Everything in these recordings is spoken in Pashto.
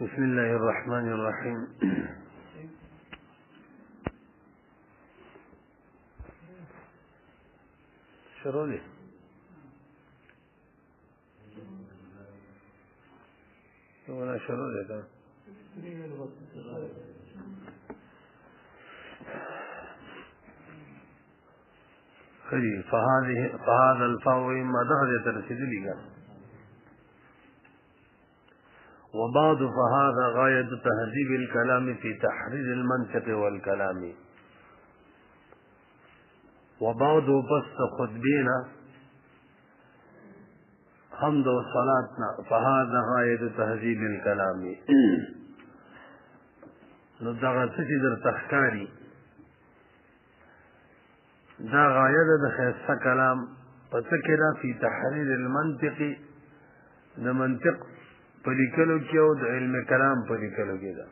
بسم الله الرحمن الرحيم. شروع لي ولا شروع لي ده خير. فهذا الفاو ما دخل ترسل لي وبعد فهذا غاية تهذيب الكلام في تحرير المنطق والكلام. وبعد بس خطبينا حمد وصلاتنا فهذا غاية تهذيب الكلام. ندغه څه در تخکاری دا غاية د خیسته کلام پتکرا فی تحریر المنطق د منطق پلیکلو کې او د علم کلام پلیکلو کې دا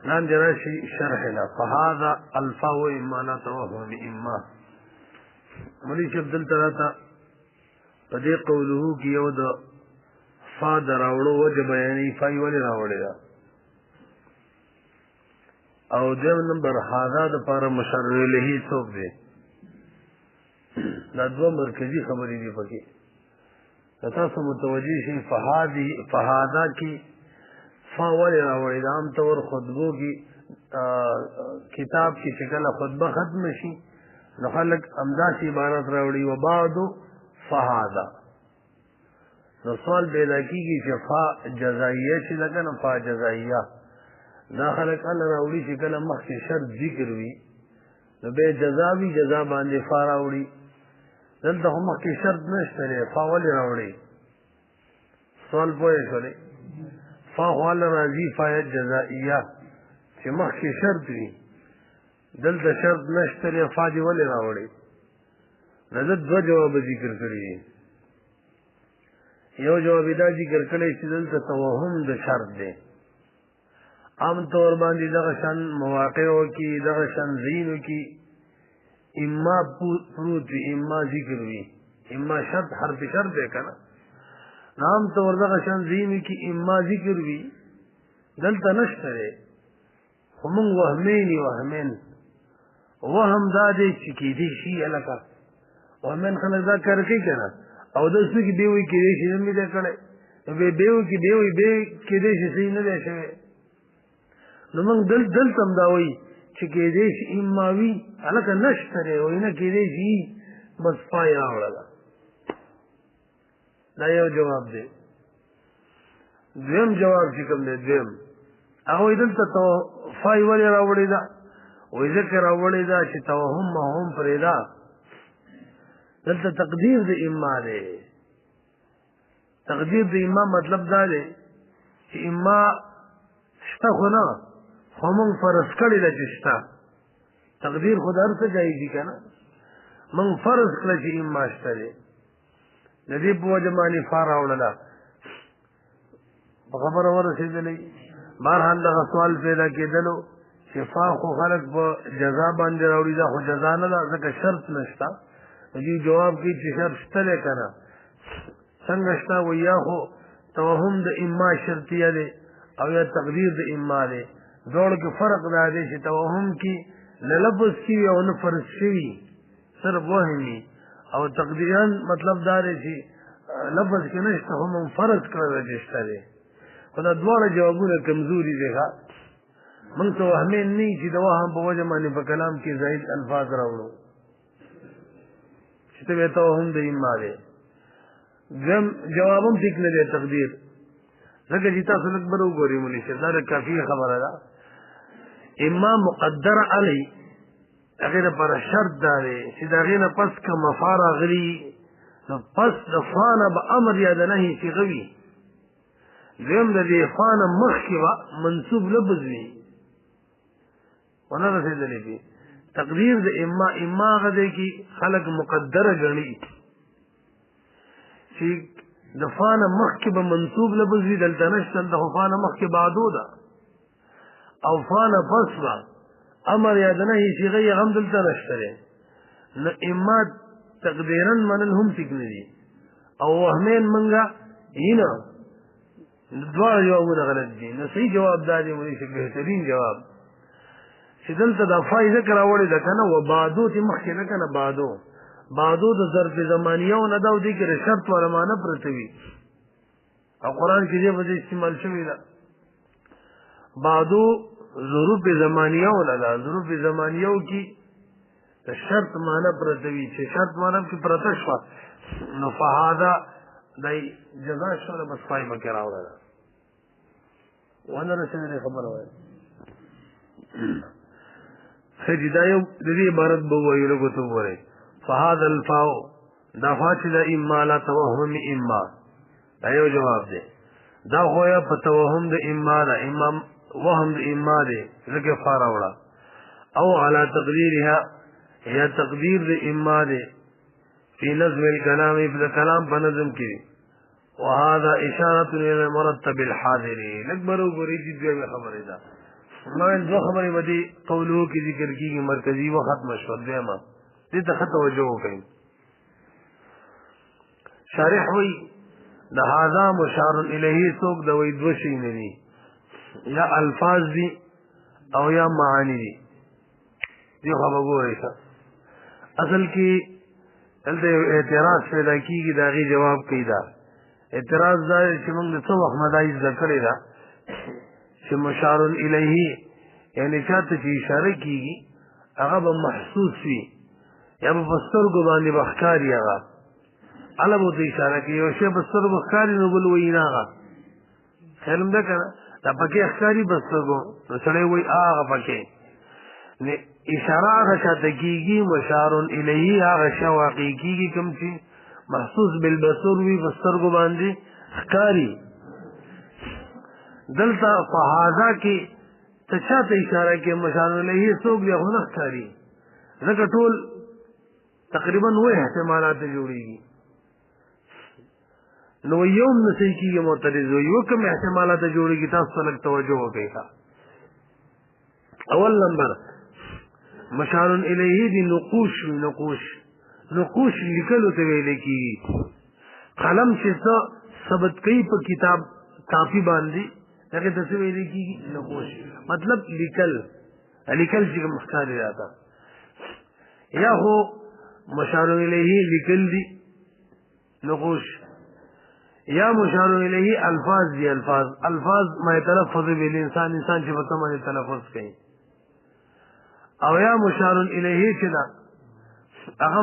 نام جراشي شرح لا فهذا الفاو اما لا توهم اما مولي شیخ دلته راته په دې قوله کې یو د فا دراوړو وجه بیانې فای ولې راوړی دا او دیم نمبر هذا د پاره مشرع له څوک دی دا دوه مرکزی خبرې دي پکې تاسو متوجي شئ. فهذا کی فاول راوړی دا عام طور خطبو کی کتاب کی شکل خطبه ختم شي نو خلق امداسي عبارت راوړي و بعد فهذا نو سوال پیدا کیږي چې فا جزائیه چې لکه نه فا جزائیه دا خلق الله راوړي چې کله مخکې شرط ذکر وي نو به جزا وی جزا باندې فا راوړي دلته هم کې شرط نشته لري فاول راوړي سوال پوهه کړي فاول راځي فاید جزائیه چې مخکې شرط وي دلته شرط نشته لري فاجي ول راوړي نزد دو جواب ذکر کړی یو جواب دا ذکر کړی چې دلته توهم د شرط دی عام طور باندې دغه شان مواقع او کې دغه شان زینو کې اما پروت وی اما ذکر وی اما شرط حرف شرط ہے کنا نام تو ورغه شان زینی کی اما ذکر وی دلته نشته هم وهمین وهم دادې چې کې دي شي الکا وهمین خلک دا کار کوي کنه او د څه کې دی وی کې دي شي نه دې کړي به دیو کې دی وی به کې دي شي نه دې شوی نو موږ دل تم دا وی چې کې دې شي اماوی الکه نشته او نه کې دې شي بس پای راوړل دا یو جواب دی. دویم جواب چې کوم دی دویم هغه دلته تو فای ولې راوړی دا وې ذکر راوړی دا چې توهم مهم پرېدا دلته تقدیر د اما دی. تقدیر د اما مطلب دا دی چې اما شته خو نه خو مونږ فرض کړی ده چې شته تقدیر خو هر څه جایزي که نه مونږ فرض کړه چې اما شته دی د دې په وجه باندې فا راوړله په خبره ورسېدلی بهرحال دغه سوال پیدا کېدلو چې فا خو خلک په جزا باندې راوړي دا خو جزا نه ده ځکه شرط نشته دوی جواب کوي چې شرط شته دی که نه څنګه شته وایي یا خو توهم د اما شرطیه دی او یا تقدیر د اما دی دوړ کې فرق دا دی چې توهم کې نه لفظ کې او نه فرض شوي صرف وهمي او تقدیران مطلب دا دی چې لفظ کې نشته هم فرض کړل چې شته دی خو دا دواړه جوابونه کمزوري دي ښه موږ ته وهمین نه چې د وهم په وجه باندې په کلام کې زائد الفاظ راوړو چې ته توهم د اما دی جواب هم ټیک نه دی تقدیر ځکه چې تاسو لږ بر وګورئ مولي صاحب دا کافي خبره ده اما مقدر علی هغې دپاره شرط دا دی چې د هغې نه پس که مفا راغلي نو پس د فا نه به امر یا د نهي صیغه وي دویم د دې فا نه مخکې به منصوب لفظ وي ونه رسېدلی دي تقدیر د اما هغه دی کې خلک مقدره ګڼي چې د فا نه مخکې به منصوب لفظ وي دلته نشته د خو فا نه مخکې بعدو ده او فا نه پس به امر یا د نهي صیغه یې هم دلته نشته دی نو اما تقدیرا منل هم ټیک نه دي او وهمین منګه هینا دواړه جوابونه غلط دي. نو صحیح جواب دا دی مونږ چې بهترین جواب چې دلته د فای ذکر راوړی ده کنه و بعدو چې مخکې نه کنه بعدو د ظرف زمانیه نه دا دی کې شرط ولا معنی پرته وي او قران کې دې وځي استعمال شوی ده. بعدو ظروف زمانیه ولا دا ظروف زمانیه کې د شرط معنی پرته وي چې شرط معنی کې پرته شو نو فهذا دای جزا شو بس فای مکه راوړل وانا رسنه خبره وای سجدایو د دې عبارت به وایو له کوته وره فهذا الفاء دفات ذا اما لا توهم اما دا یو جواب دی. دا خو یا په توهم د اما دا امام وهم د اما دی لکه فارا وړه او على تقديرها یا تقدیر د اما دی فی نظم الكلام فی الكلام په نظم کې وهذا اشاره الى المرتب الحاضر اکبر وګورئ دې خبره ده نو دو خبرې ودی قولو کې ذکر کیږي مرکزی و ختم شو دیمه دې ته توجه وکړئ. شارح وی د هذا مشار الیه څوک د وې دو شي نه دي یا الفاظ دي او یا معانی دي. دې خبره وګورئ اصل کې دلته اعتراض پیدا کیږي دا غي جواب کوي. دا اعتراض دا چې موږ څو وخت مدای ذکر دا چې مشار الیه یعنی چاته چې اشاره کیږي هغه به محسوس وي یا په سترګو باندې بخکاری هغه الله به اشاره کوي او شی په سترګو بخکاری نو بل وی نه هغه خیرم ده کنه دا پکې اخکاری بسترګو نو سړی وی هغه پکې نه اشاره هغه چاته کیږي مشار الیه هغه شی واقع کیږي کوم چې محسوس بالبصر وی بسترګو باندې اخکاری. دلتا فهذا کې تشاته اشاره کې مشار الیه څوک دی خو نه اخکاری ځکه ټول تقریبا وې احتمالات جوړیږي نو یوم نسی کیږي معترض یو کوم احتمالات جوړیږي تاسو لږ توجه وکړئ. اول نمبر مشار الیه دی نقوش لیکلو ته ویل کیږي قلم چې څه ثبت کوي په کتاب کافی باندې دغه د څه ویل کیږي نقوش مطلب لیکل چې مختار راځي یا هو مشار الیه لیکل دی نقوش یا مشار الیه الفاظ دی الفاظ ما يتلفظ بالانسان انسان چې په تمه تلفظ کوي او یا مشار الیه چې دا هغه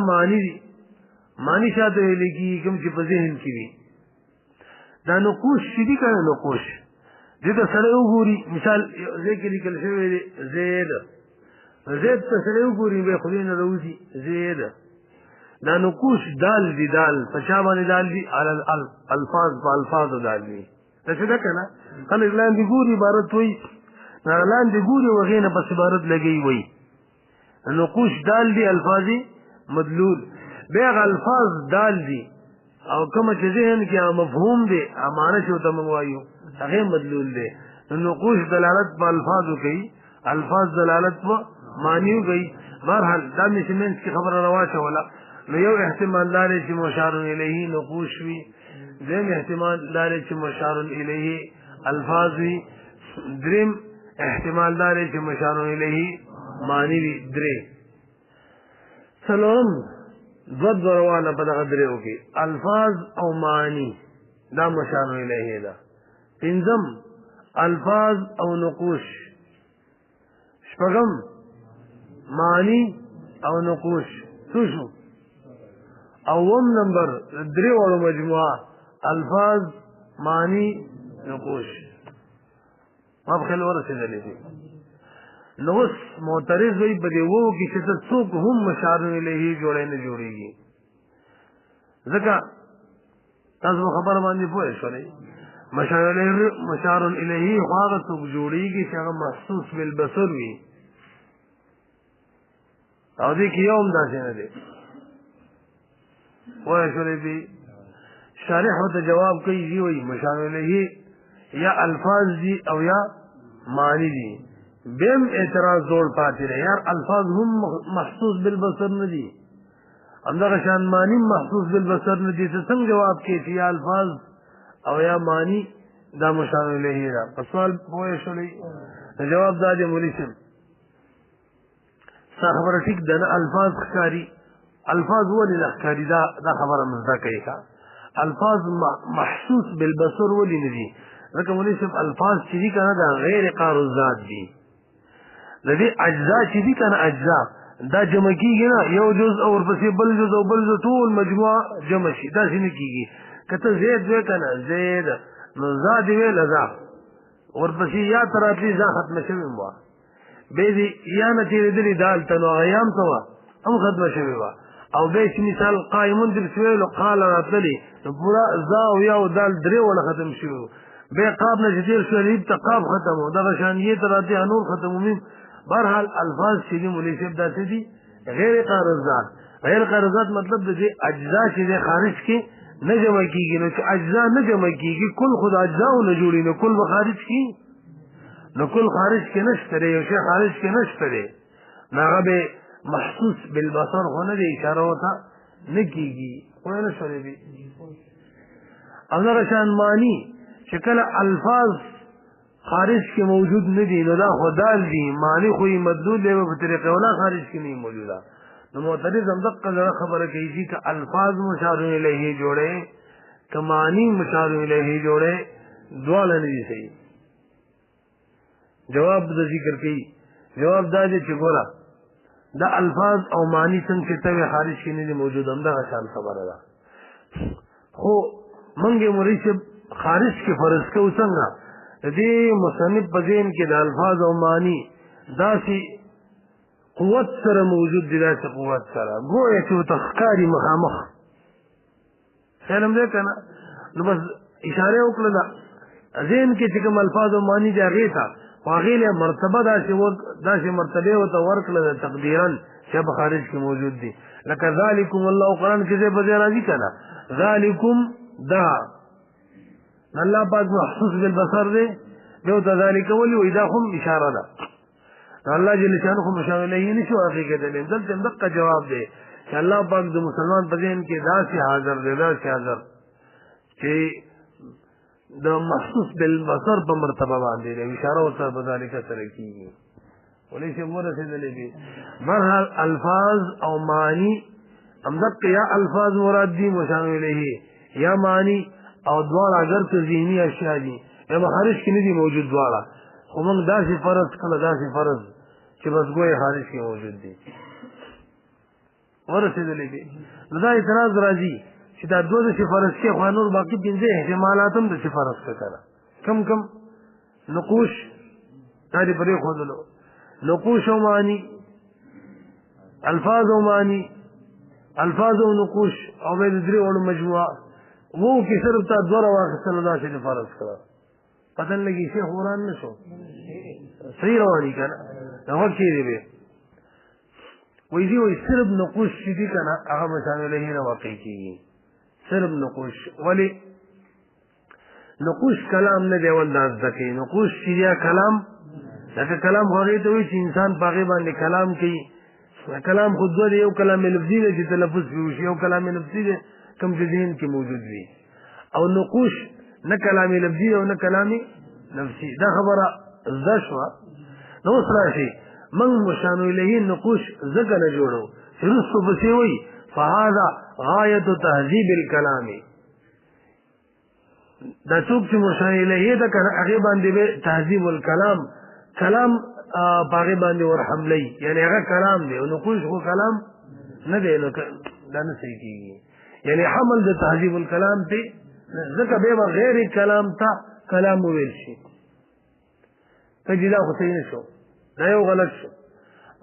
معنی شاته لګي کوم چې په ذهن کې وي دا نقوش چې دي کنه نقوش دې ته سره وګوري مثال ذکر لیکل شوی دی زید ته سره وګوري به خو نه راوځي زید دا نقوش دال په چا باندې دال دي الفاظ دال دي څه ده کنه کله لاندې ګوري عبارت وي لاندې ګوري وغینه په عبارت لګي وي نقوش دال دي الفاظي مدلول بیغ الفاظ دال دي او کوم چې ذهن کې مفهوم دي امانه شو ته موایو هغه مدلول دي. نقوش دلالت په الفاظو کوي الفاظ دلالت په معنی کوي. بهرحال دا مشمنس کی خبر رواشه ولا نو یو احتمال لري چې مشار الیه نقوش وي دیم احتمال لري چې مشار الیه الفاظ وي دریم احتمال لري چې مشار الیه معنی وي درې سلام ضد روانه په دغه درېو کې الفاظ او معنی دا مشار الیه ده. پنځم الفاظ او نقوش. شپږم معنی او نقوش. شو اوم نمبر درې وړو مجموعه الفاظ معنی نقوش ما بخل ورسېدلې دي. نو معترض وي په دې وو کې چې څوک هم مشار الیه جوړې نه جوړيږي ځکه تاسو خبر باندې پوه شئ مشار الیه هغه څوک جوړيږي چې هغه محسوس بالبصر وي او دې کې یوم داسې نه دی وای شولې دي شارح ته جواب کوي دی وای مشار الیه یا الفاظ دي او یا معنی دي بهم اعتراض جوړ پاتې رہے یار الفاظ هم محسوس بالبصر نه دي همدغه شان معنی محسوس بالبصر نه دي څنګه جواب کې چې یا الفاظ او یا معنی دا مشار الیه دا په سوال پوه شولې جواب دا دی مولوی صاحب ستا خبره ټیک ده نه الفاظ ښکاري الفاظ ولې نه ښکاري دا خبره مو زده کوي ښه الفاظ محسوس بالبصر ولې نه دي ځکه مولوی صاحب الفاظ چې دي که نه دا غیر قار الذات دي د دې اجزا چې دي که نه اجزا دا جمع کېږي نه یو جز او ورپسې بل جز او بل جز ټول مجموعه جمع شي داسې نه کېږي که ته زید وې که نه زید نو ذا دې ویله ذا ورپسې یا ته راتلې ذا ختمه شوې وه بیا دې یا نه تېرېدلې دا هلته نو هغه یام څه وه هم ختمه شوې وه او بیا چې مثال قایمون دې پسې ویلو قاله راتللې نو پوره ذا او یا او دال درې ونه ختم شوي وو بیا قاب نه چې تېر شو الف ته قاب ختم و دغه شان یې ته راتلې نور ختم و میم بهرحال الفاظ چې دي مولوي صاحب داسې دي غیر قارضات غیر قارضات مطلب د دې اجزا چې دي خارج کې نه جمع کېږي نو چې اجزا نه جمع کېږي کل خود اجزاو نه جوړي نو کل به خارج کېږي نو کل خارج کې نشته دی یو شی خارج کې نشته دی نو هغه به محسوس بالبصر خو نه دی اشاره ورته نه کېږي پوه نه شولې دي او دغه شان معنی چې کله الفاظ خارج کې موجود نه دي نو دا خو دال دي معنی خو یې مدلول دی په طریقه ولا خارج کې نه موجوده نو معترض هم دقه خبره کوي چې الفاظ مشار الیه جوړه که معنی مشار الیه جوړه دواړه نه دي صحیح جواب د ذکر کوي جواب دا دی چې ګوره دا الفاظ او معنی څنګه چې ته خارج کې نه دي موجود هم دا شان خبره ده خو منګه مرشد خارج کې فرض کو څنګه دې مصنف په ذهن کې د الفاظ او معنی داسې قوت سره موجود دي داسې قوت سره ګویا چې تخکاری مخامخ خیال هم دی که نه نو بس اشاره وکړه ده ذهن کې چې کوم الفاظ او معنی دي هغې ته خو هغې له مرتبه داسې مرتبې ورته ورکړه ده تقدیرا چې په خارج کې موجود دي لکه ذالکم الله قرآن کې ځای په ځای راځي که نه ذالکم دا الله پاک محسوس بالبصر دی یو ته ذالک ولي وایي دا هم اشاره ده الله جل شانه مشار الیه نشو حقیقتلی دلته دقه جواب دی چې الله پاک د مسلمان په ذهن کې داسې حاضر دی داسې حاضر چې د محسوس بالبصر په مرتبه باندې دی اشاره ورته په ذالک سره کېږي ولې چې ورسېدلې دي بهرحال الفاظ او معنی همدقه یا الفاظ مراد دي مشار الیه یا معنی او دواړه اگر که ذهني اشیاء دي یا خارج کې نه دي موجود دواړه خو موږ داسې فرض کړه داسې فرض چې بس ګویا خارج کې موجود دي ورسېدلې دي نو دا اعتراض راځي چې دا دوه داسې فرض کې خو نور باقي پنځه احتمالات هم داسې فرض کړه کم نقوش دا دې پرېښودلو نقوش او معنی الفاظ او معنی الفاظ او نقوش او بیا د درې وړو مجموعه وہ کی صرف تا دورہ واقع دا سے فرض کرا پتہ لگی شیخ قرآن نہ شو صحیح روانی کنا نو کی دی وی دی وی صرف نقوش دی کنا هغه مشان له نه واقع کیږي صرف نقوش ولی نقوش کلام نه دی ول دا ځکه نقوش چې کلام دا کلام هغه ته وی چې انسان پاغه باندې کلام کوي کلام خود دی یو کلام لفظي دی چې تلفظ وي یو کلام لفظي دی کم چې ذهن کې موجود وي او نقوش نه کلامي لفظي او نه کلامي نفسي دا خبره زده شوه نو اوس راشي موږ مشان الیه نقوش ځکه نه جوړو چې رسو پسې وایي فهذا غایة تهذیب الکلام دا څوک چې مشان الیه ده که هغې باندې به تهذیب الکلام کلام په هغې باندې ورحملوي یعنې هغه کلام دی او نقوش خو کلام نه دی نو دا نه صحیح کېږي یعنی حمل د تهذیب الکلام ته ځکه به غیر کلام ته کلام ویل شي تجدا خو صحیح نشو دا یو غلط شو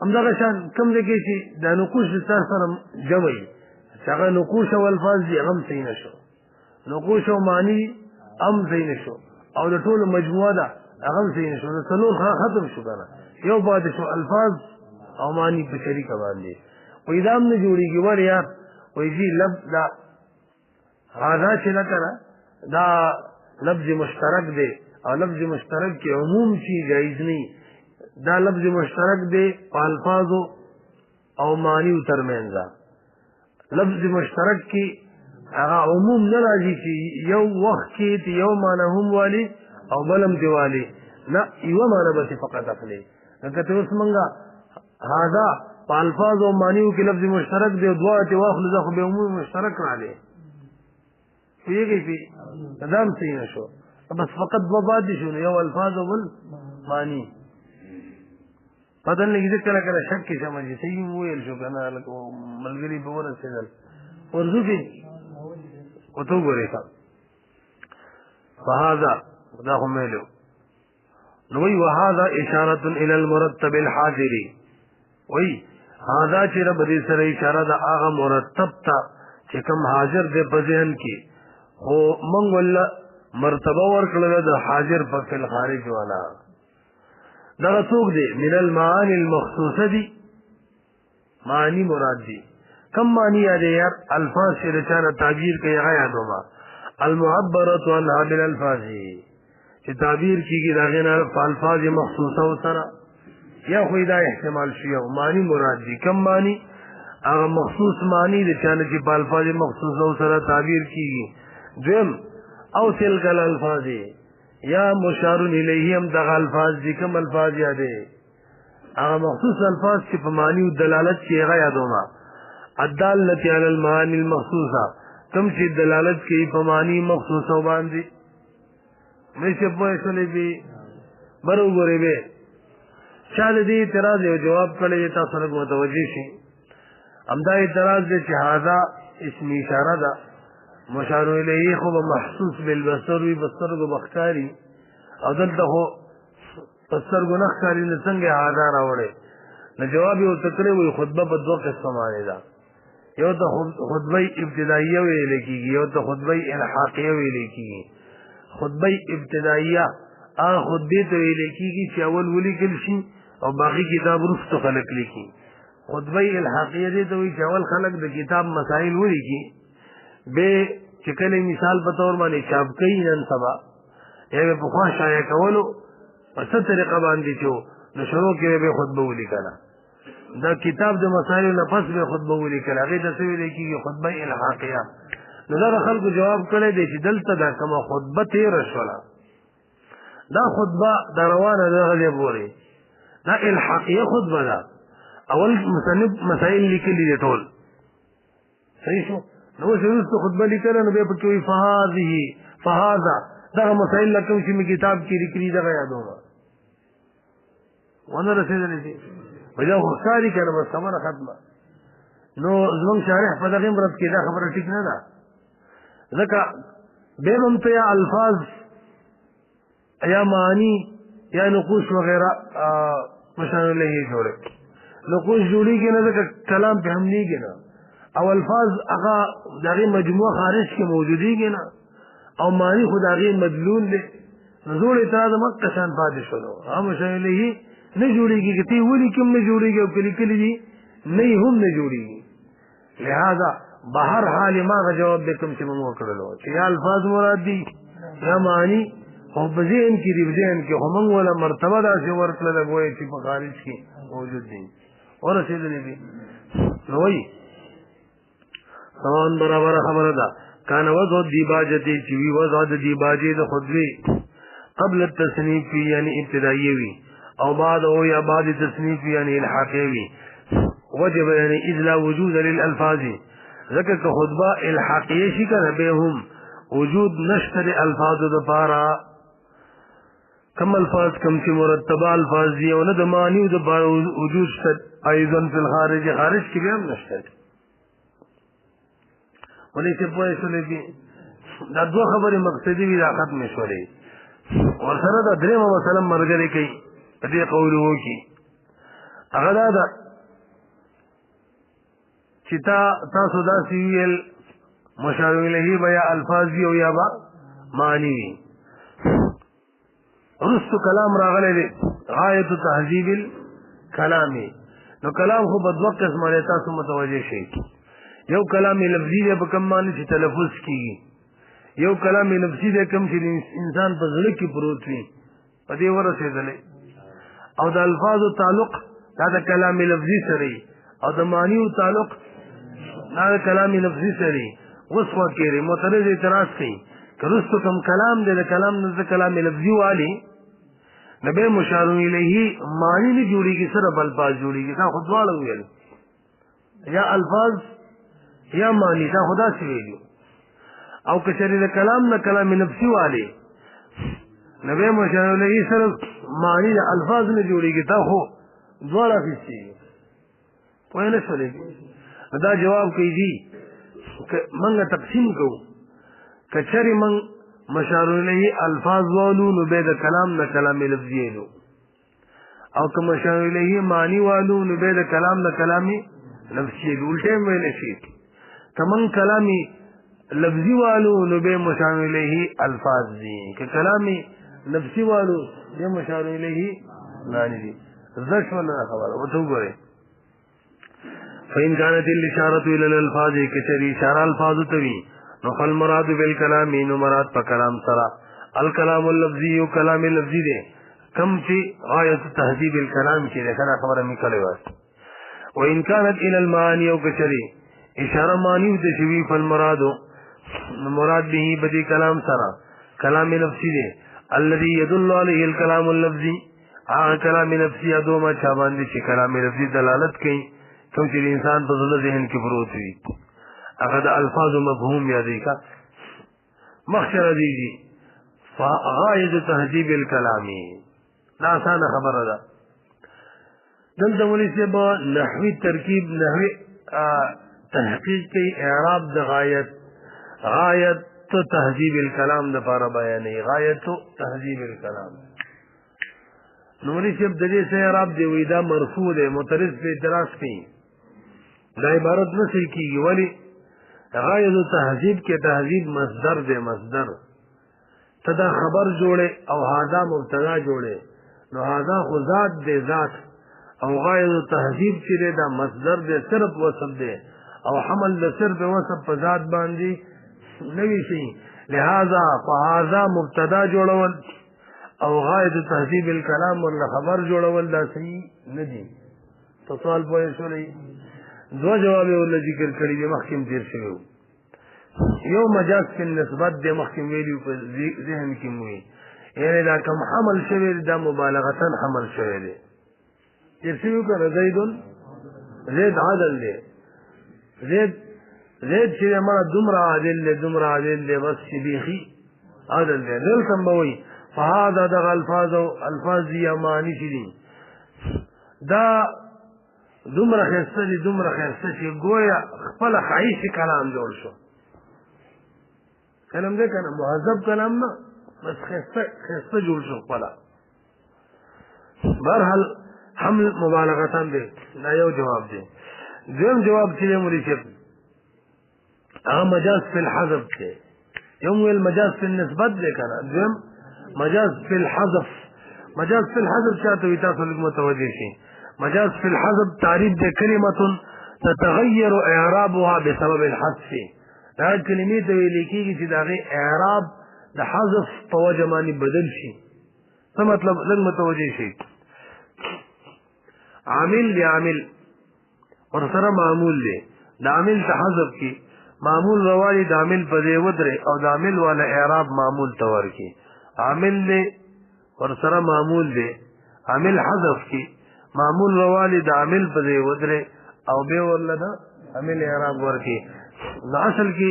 همدغه شان کوم ځای کې چې دا نقوش سره جمع وي هغه نقوش او الفاظ دي هغه هم صحیح نشو نقوش او معنی هم صحیح نشو او د ټولو مجموعه ده هغه هم صحیح نشو د څلور ختم شو کنه یو پاتې شو الفاظ او معنی په شریکه باندې وایي دا هم نه جوړېږي ولې یار وایي جی لفظ دا هذا چې نه کنه دا لفظ مشترک دی او لفظ مشترک کې عموم چی جایز نه دا لفظ مشترک دی په الفاظو او معنی ترمنځ لفظ مشترک کې هغه عموم نه راځي چې یو وخت کې یو معنی هم والی او بلم دی والی نه یو معنی به فقط اخلي لکه ته اوس مونږه هاذا په الفاظ او معنیو کې لفظ مشترک دی دوا ته واخلو ځکه به عموم مشترک راځي پیږي پی قدم صحیح نشو بس فقط دوا باندې شو یو الفاظ او بل معنی پدن لګي کله کله شک کې سمجي صحیح ویل شو کنه ملګری په ورسېدل ورزو کې وته ګورې کا فهذا دا هم ویلو نو وی وهذا اشاره الى المرتب الحاضر وی هذا چې رب دې سره اشاره دا هغه مرتب ته چې کوم حاضر دې په ذهن کې خو مونږ ول مرتبه ورکړل د حاضر په فل خارج والا دا څوک دی من المعاني المخصوصه دي معنی مراد دي کم معنی یادې یار الفاظ چې رچانه تعبیر کوي هغه یادوما المعبره عنها بالالفاظ چې تعبیر کیږي دا غیر الفاظ مخصوصه او سره یا خو دا احتمال شي او معنی مراد دي کم معنی هغه مخصوص معنی د چانه چې په الفاظ مخصوصه او سره تعبیر کیږي دیم او تلک الالفاظ یا مشار الیه هم دغه الفاظ دي کوم الفاظ یادې هغه مخصوص الفاظ چې په معنی او دلالت کې هغه یادوما الدالة علی المعانی المخصوصه کوم چې دلالت کوي په معنی مخصوصه باندې نشه په اصلي دي برابر به شاله دې اعتراض یو جواب کړی تاسو سره متوجي شي امدا اعتراض دې چې هاذا اسم اشاره ده مشار الیه خو محسوس بالبصر وی بصر کو بختاری او دلته هو بصر کو نخاری نه څنګه هاذا راوړي نو جواب یو تکړه وی خطبه په دوه قسمه باندې ده یو ته خطبه ابتدائیه ویل کیږي یو ته خطبه الحاقیه ویل کیږي خطبه ابتدائیه هغه خطبه ته ویل کیږي چې اول ولیکل شي او باقي کتاب وروسته خلق لیکي خطبه الحاقیه دې ته وی چې اول خلق د کتاب مسائل ولیکي به چې کله مثال په تور باندې چاپ کوي نن سبا یې په خوا شایع کولو په څه طریقه باندې چې نو شروع کې به خطبه ولیکله دا کتاب د مسائل نه پس به خطبه ولیکله هغه د څه ویل کېږي خطبه الحاقیه نو دا خلکو جواب کړی دی چې دلته دا کومه خطبه تیر شوله دا خطبه دا روانه ده غلې پورې دا الحاقیه خطبه ده اول مصنف مسائل لیکلي دي ټول صحیح شو نو شروع خطبه لیکله نو به پکې وي فهذا دا مسائل لکه چې می کتاب کې لیکلي دا یادوم ونه رسېدلې دي وجه خاري کنه بس خبره ختمه نو زمون شارح په دغه مرض کې دا خبره ټیک نه ده ځکه به هم ته الفاظ یا معنی یا نقوش وغیرہ مشان له جوړه نقوش جوړیږي نه ځکه کلام په هم نیږي نه او الفاظ هغه دغه مجموعه خارج کې موجودیږي نه او معنی خدای مدلول له نزول اعتراض مکه شان پاتې شلو هم مشان له نه جوړیږي چې ولي کوم نه جوړیږي او کلی کلی دي نه هم نه جوړیږي لہذا بهر حال ما جواب به کوم چې موږ وکړلو چې الفاظ مراد دي یا معنی او بزین کې دی بزین کې هم ولا مرتبه دا چې ورکړل غوي چې په خارج کې موجود دي اور رسیدلې دي نوې سمان برابر خبره ده کان وضع دیباجتی چې وی وضع د دیباجې د خودوی قبل التصنیف یعنی ابتدائیه وی او بعد او یا بعد تصنیف یعنی الحاقی وجب یعنی اذ لا وجود للالفاظ ذکر که خطبه الحاقیه شي کنه به هم وجود نشته الفاظ د پارا کم الفاظ کم چې مرتبه الفاظ دي او نه د معنی د پارا وجود شته ايضا فی الخارج خارج کې هم نشته ولې چې په اصل کې دا دوه خبرې مقصدی وی دا ختم شولې اور سره دا درېمه مثلا مرګري کوي دې قول وکي هغه دا چې تاسو دا سیل مشار الیه بیا الفاظ او یا با معنی رست کلام راغلی دی غایت تهذیب الکلام نو کلام خو بدوه قسمه دی تاسو متوجه شئ یو کلام لفظي دی په کوم معنی چې تلفظ کیږي یو کلام لفظي دی کوم چې انسان په زړه کې پروت وي په دې ورسېدلې او د الفاظ تعلق دا د کلام لفظي سره او د معنی تعلق دا د کلام لفظي سره وسوه کړي معترض اعتراض کوي کرستو کم کلام دی د کلام نه کلام لفظي والی نبی مشار الیه معنی نه جوړیږي صرف الفاظ جوړیږي دا خدواله ویل یا الفاظ یا معنی دا خدا سی ویلو او کچری د کلام نه کلام نفسي والی نبی مشار الیه صرف معنی د الفاظ نه جوړیږي دا خو دواړه فيسي پوه نه شولې دا جواب کوي دي منګه تقسیم کوو کچری من مشار الیه الفاظ والو نو به د کلام نه کلام لفظي لو او که مشار الیه معنی والو نو به د کلام نه کلامي لفظي لو الټه ویل شي کمن کلامي لفظي والو نو به مشار الیه الفاظ دي که کلامي لفظي والو به مشار الیه معنی دي زش ولا خبر وته ګوره فإن كانت الإشارة إلى الألفاظ كشري إشارة الفاظ توي نو فالمراد بالكلام نو مراد په کلام سره الكلام اللفظي او کلام لفظي دي کم چې غایت تهذیب الكلام چې ده کنه خبره می کړې و وإن كانت إلى المعاني او كشري إشارة معنی د شوی فالمراد مراد به بدی کلام سره کلام لفظي دي الذي يدل عليه الكلام اللفظي کلام لفظي ادوما چا باندې چې کلام لفظي دلالت کوي کوم چې انسان په ځل ذهن کې پروت وي هغه د الفاظ مفهوم یادې کا مخشر دیږي فغایت تهذیب الكلام دا آسان خبره ده دلته ولې چې با نحوی ترکیب نحوی تحقیق کی اعراب د غایت تهذیب الكلام د لپاره بیانې غایت تهذیب الكلام نوري چې د دې سره اعراب دی وې دا مرفوع دی معترض په اعتراض کوي دا عبارت نه صحیح کیږي ولی غایت تهذیب کې تهذیب مصدر دی مصدر تدا خبر جوړه او هاذا مبتدا جوړه نو هاذا خو ذات دی ذات او غایت تهذیب چې دا مصدر دی صرف وصف دی او حمل د صرف وصف په ذات باندې نوي شي لہذا فهذا مبتدا جوړول او غایت تهذیب الكلام ولا خبر جوړول دا صحیح نه دي سوال پوهې شولې دو جواب ول ذکر کړی به مخکیم تیر شوی یو مجاز په نسبت د مخکیم ویلو په ذهن کې موي یعنی دا کوم حمل شوی دا مبالغه حمل شوی دی تیر شوی کړه زید عادل دی زید چې مړه دومره عادل دی بس بيخي عادل دی دلته موي فهذا د الفاظ یا معنی دي دا دومره خسته چې گویا خپل خایش کلام جوړ شو کلام دې کنه مهذب کلام نه بس خسته جوړ شو خپل برحال حمل مبالغه دې دا یو جواب دی دویم جواب چې مولوی شپ مجاز فی الحذف دی یوم المجاز فی النسبت دی کنه دویم مجاز فی الحذف چاته وي تاسو لږ متوجه شئ مجاز فی الحذف تعریف د کلمه تتغیر اعرابها بسبب الحذف دا کلمې ته ویل کېږي چې دا غي اعراب د حذف په وجه باندې بدل شي څه مطلب لږ متوجه شئ عامل اور سره معمول دی د عامل ته حذف کی معمول روالي د عامل په دی ودره او د عامل والا اعراب معمول تور کی عامل دی اور سره معمول دی عامل حذف کی معمول روالي د عامل په دی ودره او به ورلدا عامل اعراب ورکی د اصل کی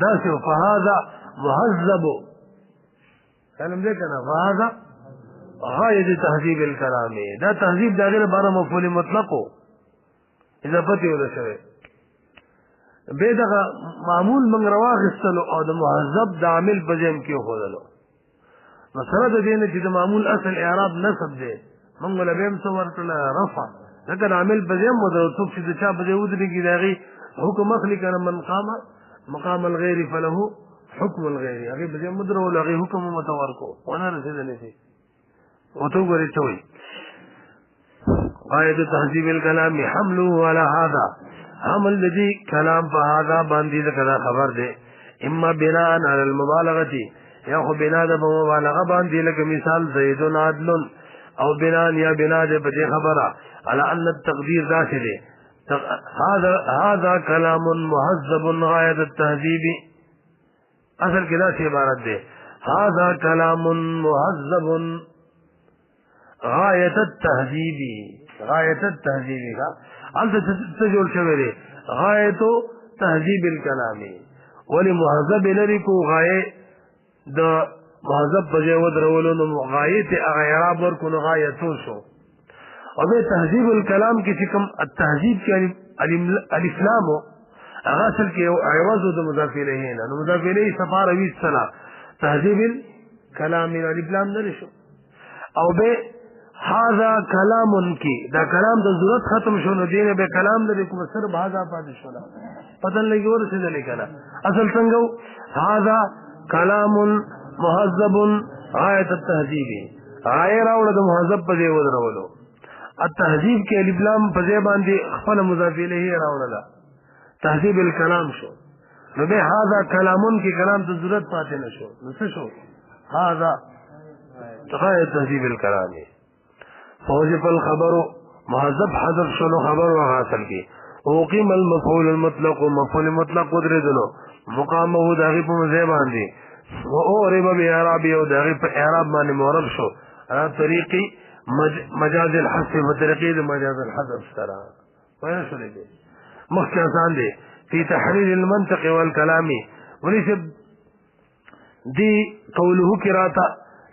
دا څه فهذا مهذب کلم دې کنه فهذا غایت تهذیب الكلام دا تهذیب دا غیر بار مفعول مطلقو اضافه ولا شوی به دا معمول من رواغستلو او د مهذب د عامل په ځم کې خورلو مثلا د دې نه چې د معمول اصل اعراب نسب دی موږ له بهم څو ورته رفع ځکه عامل په ځم مو د څوک چې د چا په ځود کې داغي حکم اخلي کنه من قام مقام الغير فله حكم الغير هغه په ځم مدرو لغه حکم متورکو ونه رسیدلې شي وتو غري توي قاعده تهذيب الكلام حمله على هذا حمل الذي كلام فهذا باندې دا خبر ده اما بناء على المبالغه یا خو بنا د مبالغه باندې لکه مثال زید عادل او بنا یا بنا د په خبره على ان التقدير داخله هذا كلام مهذب غاية التهذيب. اصل كده سی عبارت دے هذا كلام مهذب غاية التهذيب. غاية التهذيب کا انت تجول شویرے غاية تهذيب الكلام ولی مهذب لرکو غاية دا مهذب بجے ودرولو نو غاية تے اغیراب ورکو نو غايتو شو. اور بے تہذیب الکلام کی چکم التہذیب کی الاسلامو اغاصل کی عوضو دا مضاف الیہ نا مضاف الیہ سفار اویس سنا تہذیب الکلام الاسلام نرشو. او بے هذا کلام کی دا کلام دا ضرورت ختم شو نو دین بے کلام دا دیکھو صرف هذا پاتی شونا پتن لگی ورسی دلی کنا اصل سنگو هذا کلام مهذب غایت التہذیبی غای راوڑا دا مهذب پا دے ودرولو التهذیب کے الاسلام پزے باندے خپل مضاف الیہ راوڑا تہذیب الکلام شو نو بے هذا کلامن کی کلام تو ضرورت پاتے نشو نو شو هذا غایت تہذیب الکلام فوجب الخبر مهذب حذف شنو خبر وحاصل کی وقیم المفعول المطلق مفعول مطلق قدر دلو مقامه داغی پا مزے باندے وعرب بإعرابی و داغی پا اعراب مانے معرب شو على طریقی مجاز الحذف بطریقی مجاز الحذف سرا وینا شو لے دے مخی آسان دے فی تحریر المنطق والکلامی ولی سے دی قولہو کی راتا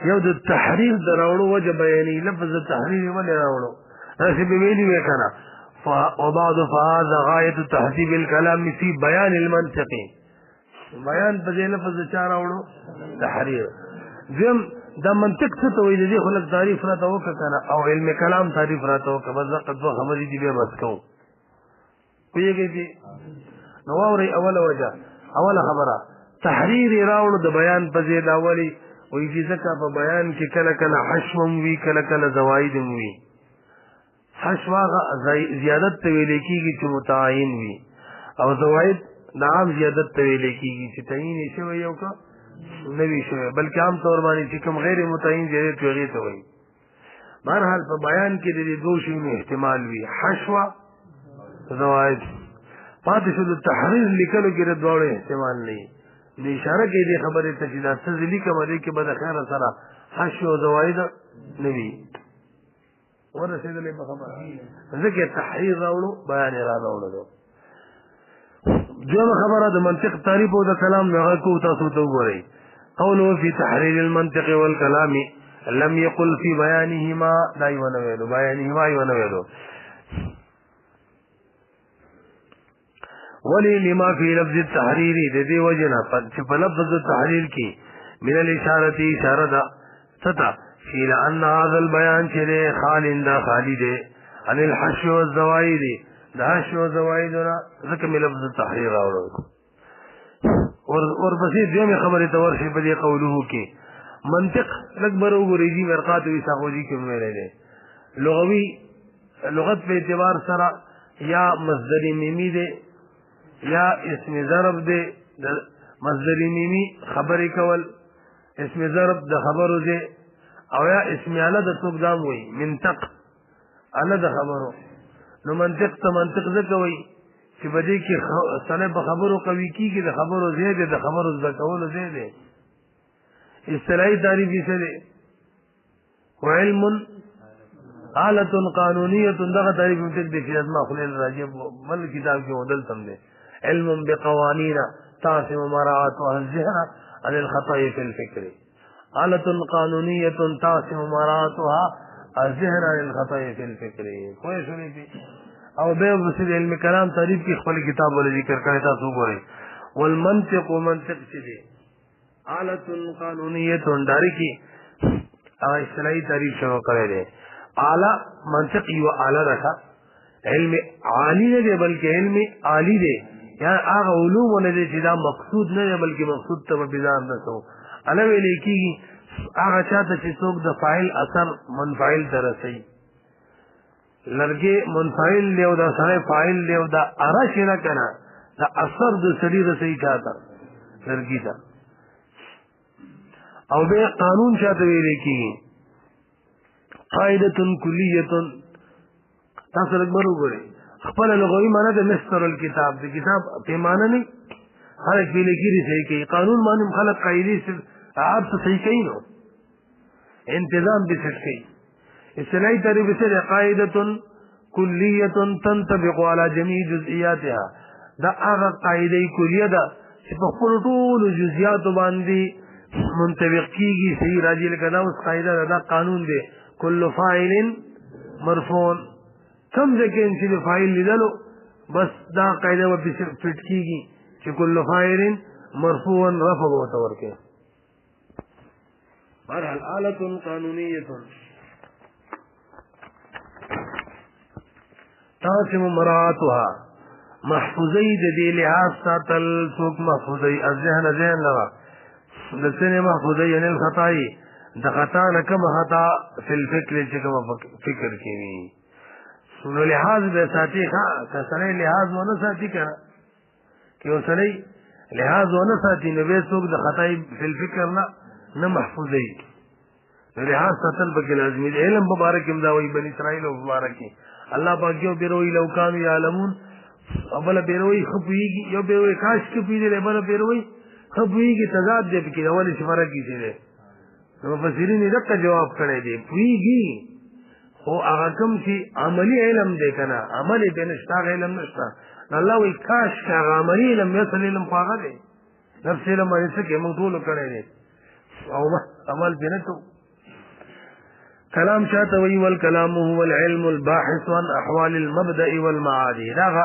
یو د تحریر د راوړو وجه بیانې لفظ د تحریر ولې راوړو داسې به ویلي وی کنه وبعد فهذا غایة تهذیب الکلام فی بیان المنطق بیان په دې لفظ د چا راوړو تحریر ځم دا منطق څه ته وایي د دې خلک تعریف راته وکړه کنه او علم کلام تعریف راته وکړه بس دقه دوه خبرې دي بیا بس کوو پوهېږئ چې نو واورئ اوله وجه اوله خبره تحریر یې راوړو د بیان په ځای د اولې وی چې ځکه په بیان کې کله کله حشو وي کله کله زواید وي حشو هغه زیادت ته ویل کېږي چې متعین وي او زواید د عام زیادت ته ویل کېږي چې تعین یې شوی یو که نه وي شوی بلکې عام طور باندې چې کوم غیر متعین زیادت وي هغې ته وایي بهرحال په بیان کې د دې دوو شیونو احتمال وي حشوه زواید پاتې شو د تحریر لیکلو کې د دواړو احتمال نه وي نو اشاره کوي دې خبرې ته چې دا څه لیکم دې کې به د خیره سره حشو او زواید نه وي ورسېدلې په خبره ځکه تحریر راوړو بیان یې را راوړو دویمه خبره د منطق تعریف او د کلام نه هغه کو تاسو ته وګورئ قوله فی تحریر المنطق والکلام لم یقل فی بیانهما دا یې ونه ویلو بیانهما یې ونه ویلو ولی لما فی لفظ التحریر د دې وجنا چې په لفظ التحریر کې من الاشاره اشاره ده تتا فی لان هذا البيان چې خال دا خالی ده ان الحشو والزوائد دا حشو والزوائد ذکر من لفظ التحریر راوړو ورپسې دغه خبره ته ورشي په دې قوله کې منطق لکبر وګورئ ورقات وی ساغوجی کې ویل دي لغت په اعتبار سره یا مصدر میمی ده یا اسم ضرب دے مصدر میمی خبرې کول اسم ضرب د خبرو دے او یا اسم اعلی د څوک دام وي منطق اعلی د خبرو نو منطق ته منطق ځکه وي چې بده کې سره په خبرو قوي کیږي د خبرو زیاده د خبرو ځکول زیاده اصطلاحي تعریف یې څه دی وعلم آلة قانونیه دغه تعریف متد د خدمت خلل راجب بل کتاب کې ودل تم دی علم بقوانین تعصم مراعاتها الذهن عن الخطأ في الفكر آلة قانونية تعصم مراعاتها الذهن عن الخطأ في الفكر کوئی سنی تھی او بے بسید علم کلام تعریف کی خپل کتاب والا ذکر کرے تاسو ګورئ والمنطق منطق چې دی آلة قانونية داری کی اصطلاحی تعریف شروع کرے دے اعلی منطق یو اعلی رکھا علم عالی نه دی بلکې علم عالی دی یا هغه علوم نه دي چې دا مقصود نه دی بلکې مقصود ته بیزار نه سو علاوه لیکيږي هغه چاته چې څوک د فاعل اثر منفعل ته رسي لرګي منفعل له دا سره فاعل له دا ارش نه کنه دا اثر د سړي رسي چاته لرګي تا او به قانون چاته ویل کیږي قاعده کلیه تاسو لږ وګورئ خپل لغوي معنی د مستر الكتاب د کتاب پیمانه نه خلق په لګيري صحیح کوي قانون باندې خلق قاعده عاب صحیح کوي نو انتظام به څه کوي اصطلاحي تعریف سره قاعده کلیه تنطبق على جميع جزئياتها دا هغه قاعده کلیه ده چې په خپل ټول جزئیات باندې منطبق کیږي صحیح راځي لکه دا اوس قاعده دا قانون دی کل فاعل مرفوع کم ځکه چې فاعل لیدلو بس دا قاعده و په فټ کیږي چې کل فاعل مرفوع رفع وته ورکه بهرحال آلة قانونية تاسم مراعاتها محفوظي د دې لحاظ ساتل څوک محفوظي الذهن ذهن لرا د سنه محفوظي ان الخطاي د خطا نه کوم خطا فی الفکر چې کوم فکر کوي نو لحاظ به ساتي ښه کسره لحاظ ونه ساتي کنه کې وسړي لحاظ ونه ساتي نو به څوک د خطاي فی الفکر نه محفوظي لحاظ ساتل به لازمي دی علم مبارک امداوي بني اسرائيل مبارکي الله پاک یو بیروي لو کانوا يعلمون ابل بیروي خپويږي یو بیروي کاش کې پیډه بل بیروي خپويږي تضاد دې کې اول شماره کې دي نو مفسرین یې دغه جواب کړی دی پويږي خو هغه کوم چې عملی علم دی کنه عملی به نشته علم نشته الله وی کاش هغه عملی علم مثل علم پاغه دی نفس علم یې څه کې موږ ټول کړی دی او عمل بنته كلام شاته وی والكلام هو العلم الباحث عن احوال المبدا والمعاد دا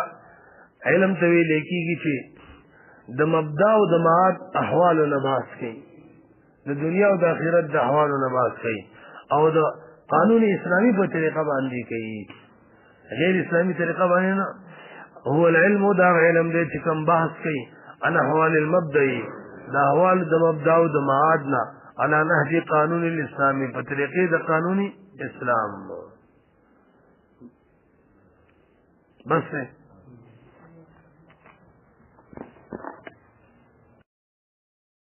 علم ته وی لیکيږي چې د مبدا او د معاد احوال او نباس کوي د دنیا او د آخرت د احوال او نباس کوي او د قانون اسلامي په طریقه باندې کوي غیر اسلامي طریقه باندې نه هو العلم دا علم دې چې کوم بحث کوي عن احوال المبدا د احوال د مبدا او د معاد نه على نهج قانون الاسلامي په طریقې د قانوني اسلام بس